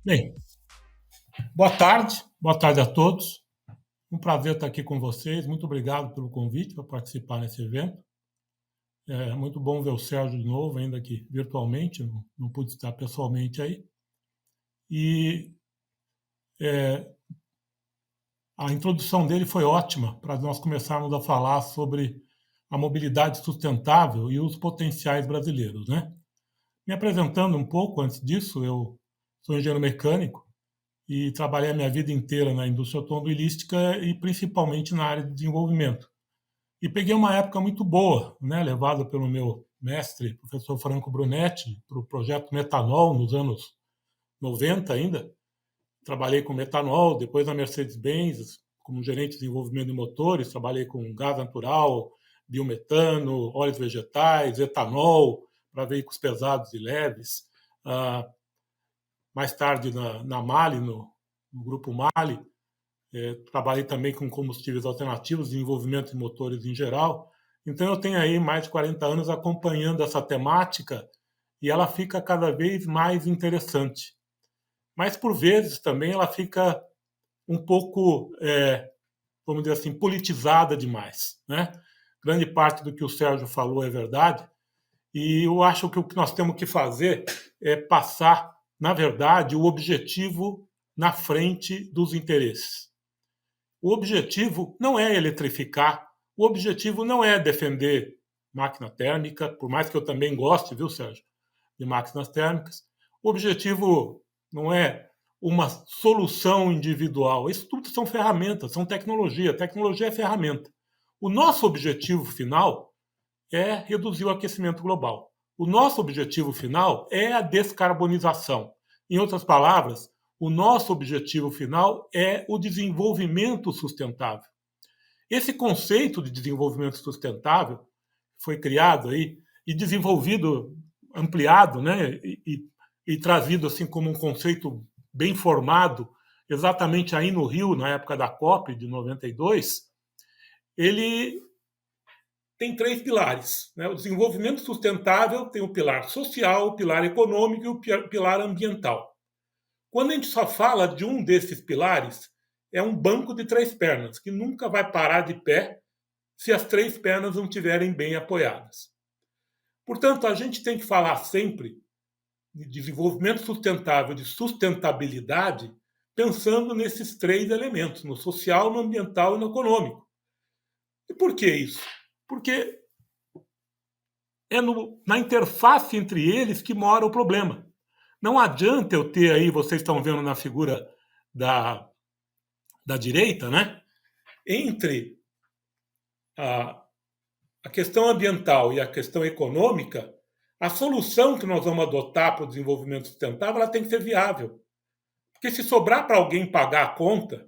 Bem, boa tarde a todos. Um prazer estar aqui com vocês. Muito obrigado pelo convite para participar nesse evento. É muito bom ver o Sérgio de novo, ainda que virtualmente, não pude estar pessoalmente aí. E a introdução dele foi ótima para nós começarmos a falar sobre a mobilidade sustentável e os potenciais brasileiros, né? Me apresentando um pouco antes disso, eu sou engenheiro mecânico e trabalhei a minha vida inteira na indústria automobilística e principalmente na área de desenvolvimento. E peguei uma época muito boa, né, levado pelo meu mestre, professor Franco Brunetti, para o projeto Metanol, nos anos 90 ainda. Trabalhei com metanol, depois na Mercedes-Benz, como gerente de desenvolvimento de motores, trabalhei com gás natural, biometano, óleos vegetais, etanol, para veículos pesados e leves. Ah, mais tarde na Mali, no grupo Mali, trabalhei também com combustíveis alternativos, desenvolvimento de motores em geral. Então eu tenho aí mais de 40 anos acompanhando essa temática e ela fica cada vez mais interessante. Mas por vezes também ela fica um pouco, vamos dizer assim, politizada demais, né? Grande parte do que o Sérgio falou é verdade e eu acho que o que nós temos que fazer é passar, na verdade, o objetivo na frente dos interesses. O objetivo não é eletrificar, o objetivo não é defender máquina térmica, por mais que eu também goste, viu, Sérgio, de máquinas térmicas. O objetivo não é uma solução individual. Isso tudo são ferramentas, são tecnologia. Tecnologia é ferramenta. O nosso objetivo final é reduzir o aquecimento global. O nosso objetivo final é a descarbonização. Em outras palavras, o nosso objetivo final é o desenvolvimento sustentável. Esse conceito de desenvolvimento sustentável foi criado aí e desenvolvido, ampliado, né, e trazido assim como um conceito bem formado, exatamente aí no Rio, na época da COP de 92, ele tem três pilares, né? O desenvolvimento sustentável tem o pilar social, o pilar econômico e o pilar ambiental. Quando a gente só fala de um desses pilares, é um banco de três pernas, que nunca vai parar de pé se as três pernas não estiverem bem apoiadas. Portanto, a gente tem que falar sempre de desenvolvimento sustentável, de sustentabilidade, pensando nesses três elementos, no social, no ambiental e no econômico. E por que isso? Porque é na interface entre eles que mora o problema. Não adianta eu ter aí, vocês estão vendo na figura da direita, né? Entre a questão ambiental e a questão econômica, a solução que nós vamos adotar para o desenvolvimento sustentável ela tem que ser viável. Porque se sobrar para alguém pagar a conta,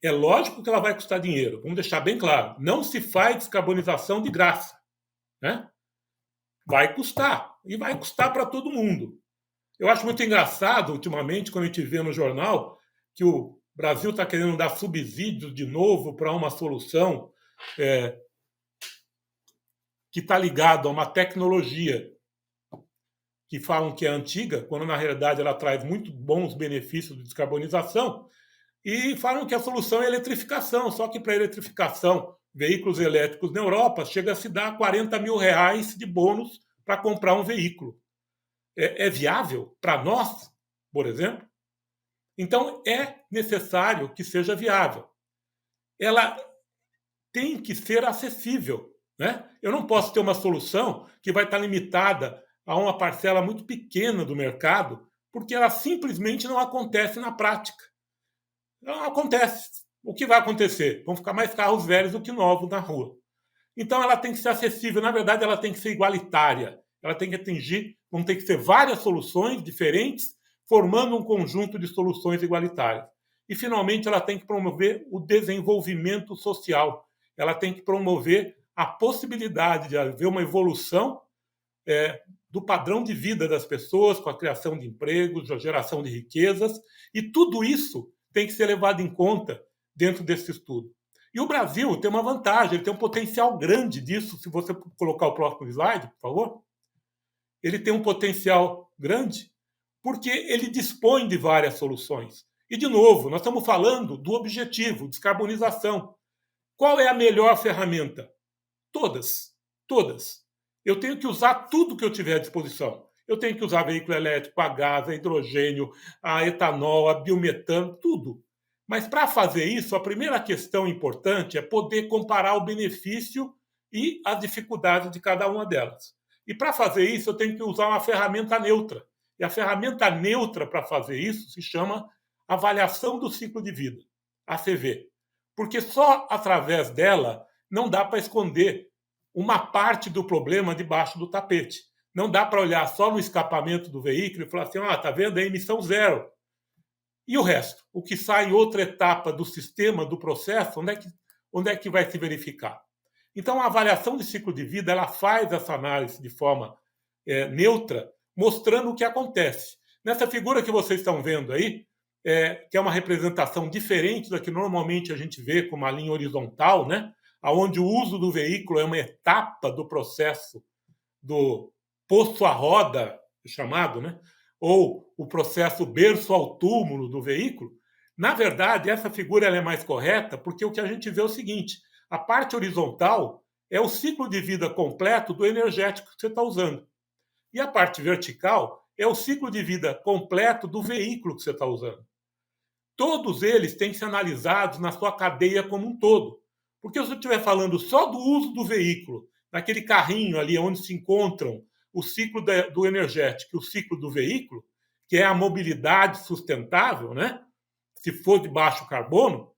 é lógico que ela vai custar dinheiro. Vamos deixar bem claro. Não se faz descarbonização de graça, né? Vai custar. E vai custar para todo mundo. Eu acho muito engraçado, ultimamente, quando a gente vê no jornal que o Brasil está querendo dar subsídios de novo para uma solução que está ligado a uma tecnologia que falam que é antiga, quando na realidade ela traz muito bons benefícios de descarbonização, e falam que a solução é a eletrificação, só que para a eletrificação, veículos elétricos na Europa chega a se dar R$ 40.000 de bônus para comprar um veículo. É viável para nós, por exemplo? Então, é necessário que seja viável. Ela tem que ser acessível, né? Eu não posso ter uma solução que vai estar limitada a uma parcela muito pequena do mercado, porque ela simplesmente não acontece na prática. Não acontece. O que vai acontecer? Vão ficar mais carros velhos do que novos na rua. Então ela tem que ser acessível, na verdade ela tem que ser igualitária. Ela tem que atingir, vão ter que ser várias soluções diferentes, formando um conjunto de soluções igualitárias. E finalmente ela tem que promover o desenvolvimento social. Ela tem que promover a possibilidade de haver uma evolução do padrão de vida das pessoas, com a criação de empregos, a geração de riquezas, e tudo isso tem que ser levado em conta dentro desse estudo. E o Brasil tem uma vantagem, ele tem um potencial grande disso. Se você colocar o próximo slide, por favor. Ele tem um potencial grande, porque ele dispõe de várias soluções. E, de novo, nós estamos falando do objetivo, descarbonização. Qual é a melhor ferramenta? Todas. Todas. Eu tenho que usar tudo que eu tiver à disposição. Eu tenho que usar veículo elétrico, a gás, a hidrogênio, a etanol, a biometano, tudo. Mas para fazer isso, a primeira questão importante é poder comparar o benefício e as dificuldades de cada uma delas. E para fazer isso, eu tenho que usar uma ferramenta neutra. E a ferramenta neutra para fazer isso se chama avaliação do ciclo de vida, ACV. Porque só através dela não dá para esconder uma parte do problema debaixo do tapete. Não dá para olhar só no escapamento do veículo e falar assim, tá vendo? É emissão zero. E o resto? O que sai em outra etapa do sistema, do processo, onde é que vai se verificar? Então, a avaliação de ciclo de vida, ela faz essa análise de forma neutra, mostrando o que acontece. Nessa figura que vocês estão vendo aí, que é uma representação diferente da que normalmente a gente vê com uma linha horizontal, né? Onde o uso do veículo é uma etapa do processo do poço à roda, chamado, né? Ou o processo berço ao túmulo do veículo. Na verdade, essa figura ela é mais correta porque o que a gente vê é o seguinte, a parte horizontal é o ciclo de vida completo do energético que você está usando. E a parte vertical é o ciclo de vida completo do veículo que você está usando. Todos eles têm que ser analisados na sua cadeia como um todo. Porque se eu estiver falando só do uso do veículo, naquele carrinho ali onde se encontram o ciclo do energético e o ciclo do veículo, que é a mobilidade sustentável, né? Se for de baixo carbono,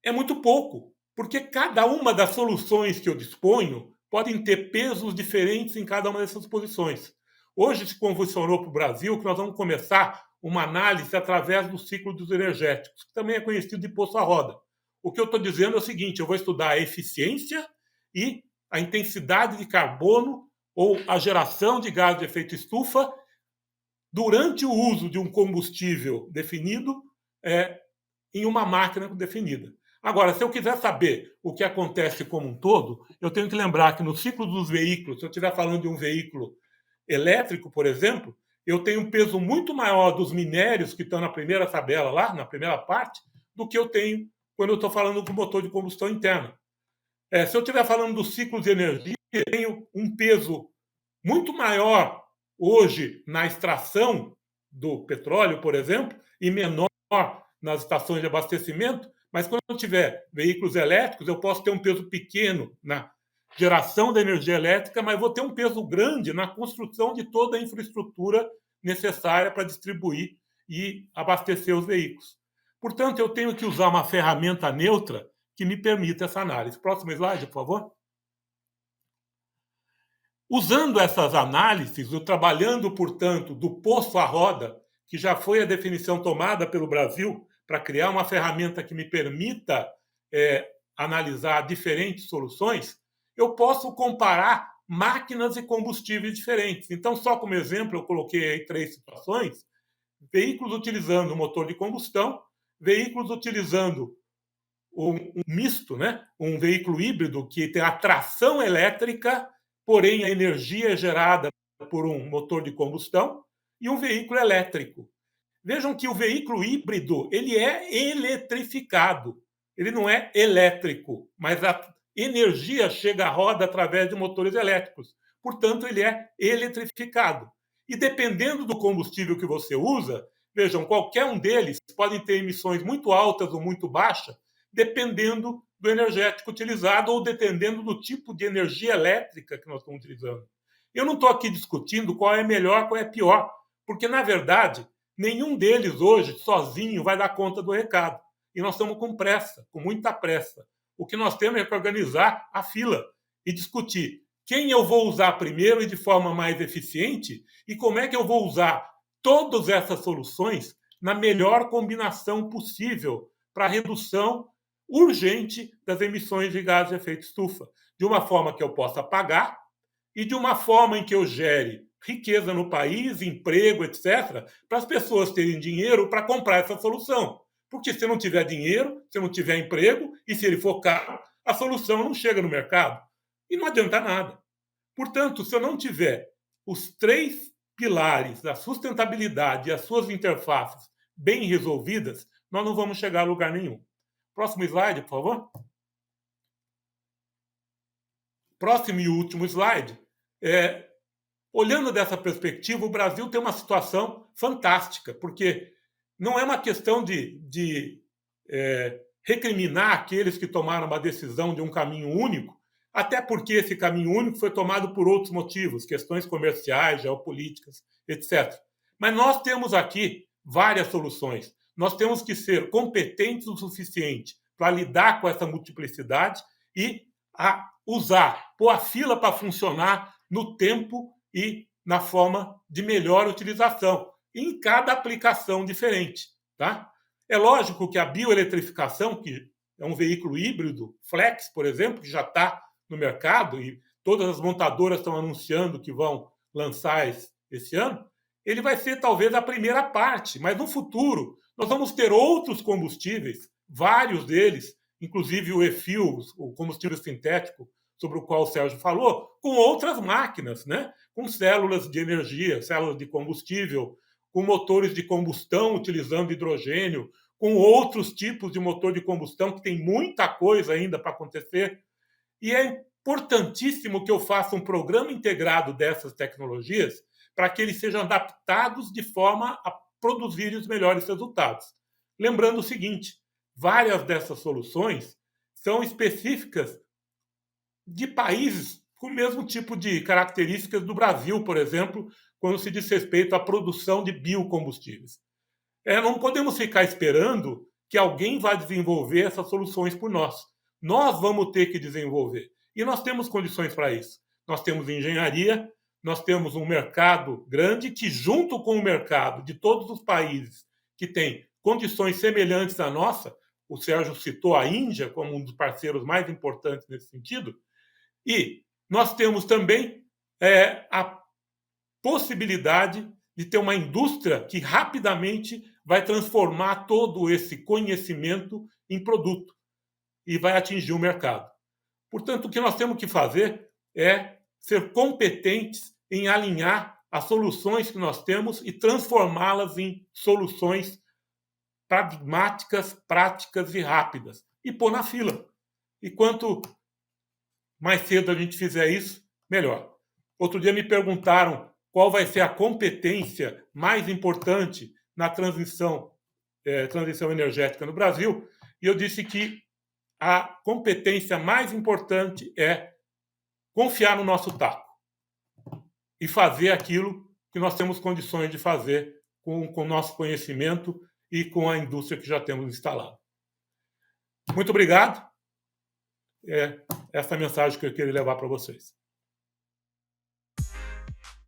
é muito pouco. Porque cada uma das soluções que eu disponho podem ter pesos diferentes em cada uma dessas posições. Hoje se convulsionou para o Brasil que nós vamos começar uma análise através do ciclo dos energéticos, que também é conhecido de poço à roda. O que eu estou dizendo é o seguinte, eu vou estudar a eficiência e a intensidade de carbono ou a geração de gás de efeito estufa durante o uso de um combustível definido em uma máquina definida. Agora, se eu quiser saber o que acontece como um todo, eu tenho que lembrar que no ciclo dos veículos, se eu estiver falando de um veículo elétrico, por exemplo, eu tenho um peso muito maior dos minérios que estão na primeira tabela lá, na primeira parte, do que eu tenho quando eu estou falando do motor de combustão interna. Se eu estiver falando do ciclo de energia, eu tenho um peso muito maior hoje na extração do petróleo, por exemplo, e menor nas estações de abastecimento, mas quando eu tiver veículos elétricos, eu posso ter um peso pequeno na geração da energia elétrica, mas vou ter um peso grande na construção de toda a infraestrutura necessária para distribuir e abastecer os veículos. Portanto, eu tenho que usar uma ferramenta neutra que me permita essa análise. Próximo slide, por favor. Usando essas análises, trabalhando, portanto, do poço à roda, que já foi a definição tomada pelo Brasil para criar uma ferramenta que me permita analisar diferentes soluções, eu posso comparar máquinas e combustíveis diferentes. Então, só como exemplo, eu coloquei aí 3 situações: veículos utilizando motor de combustão, veículos utilizando um misto, né? Um veículo híbrido que tem a tração elétrica, porém a energia é gerada por um motor de combustão, e um veículo elétrico. Vejam que o veículo híbrido ele é eletrificado, ele não é elétrico, mas a energia chega à roda através de motores elétricos. Portanto, ele é eletrificado. E dependendo do combustível que você usa, vejam, qualquer um deles pode ter emissões muito altas ou muito baixas, dependendo do energético utilizado ou dependendo do tipo de energia elétrica que nós estamos utilizando. Eu não estou aqui discutindo qual é melhor, qual é pior, porque, na verdade, nenhum deles hoje, sozinho, vai dar conta do recado. E nós estamos com pressa, com muita pressa. O que nós temos é que organizar a fila e discutir quem eu vou usar primeiro e de forma mais eficiente e como é que eu vou usar todas essas soluções na melhor combinação possível para a redução urgente das emissões de gases de efeito estufa, de uma forma que eu possa pagar e de uma forma em que eu gere riqueza no país, emprego, etc., para as pessoas terem dinheiro para comprar essa solução. Porque se não tiver dinheiro, se não tiver emprego, e se ele for caro, a solução não chega no mercado. E não adianta nada. Portanto, se eu não tiver os 3 pilares da sustentabilidade e as suas interfaces bem resolvidas, nós não vamos chegar a lugar nenhum. Próximo slide, por favor. Próximo e último slide. Olhando dessa perspectiva, o Brasil tem uma situação fantástica, porque não é uma questão de recriminar aqueles que tomaram uma decisão de um caminho único, até porque esse caminho único foi tomado por outros motivos, questões comerciais, geopolíticas, etc. Mas nós temos aqui várias soluções. Nós temos que ser competentes o suficiente para lidar com essa multiplicidade e pôr a fila para funcionar no tempo e na forma de melhor utilização, em cada aplicação diferente. Tá? É lógico que a bioeletrificação, que é um veículo híbrido, Flex, por exemplo, que já está no mercado e todas as montadoras estão anunciando que vão lançar esse ano, ele vai ser talvez a primeira parte, mas no futuro nós vamos ter outros combustíveis, vários deles, inclusive o e-fuel, o combustível sintético, sobre o qual o Sérgio falou, com outras máquinas, né? Com células de energia, células de combustível, com motores de combustão utilizando hidrogênio, com outros tipos de motor de combustão, que tem muita coisa ainda para acontecer. E é importantíssimo que eu faça um programa integrado dessas tecnologias para que eles sejam adaptados de forma a produzir os melhores resultados. Lembrando o seguinte, várias dessas soluções são específicas de países com o mesmo tipo de características do Brasil, por exemplo, quando se diz respeito à produção de biocombustíveis. Não podemos ficar esperando que alguém vá desenvolver essas soluções por nós. Nós vamos ter que desenvolver. E nós temos condições para isso. Nós temos engenharia, nós temos um mercado grande que, junto com o mercado de todos os países que têm condições semelhantes à nossa, o Sérgio citou a Índia como um dos parceiros mais importantes nesse sentido, e nós temos também a possibilidade de ter uma indústria que rapidamente vai transformar todo esse conhecimento em produto e vai atingir o mercado. Portanto, o que nós temos que fazer é ser competentes em alinhar as soluções que nós temos e transformá-las em soluções pragmáticas, práticas e rápidas. E pôr na fila. E quanto mais cedo a gente fizer isso, melhor. Outro dia me perguntaram qual vai ser a competência mais importante na transição energética no Brasil, e eu disse que a competência mais importante é confiar no nosso taco e fazer aquilo que nós temos condições de fazer com o nosso conhecimento e com a indústria que já temos instalada. Muito obrigado. Essa é a mensagem que eu queria levar para vocês.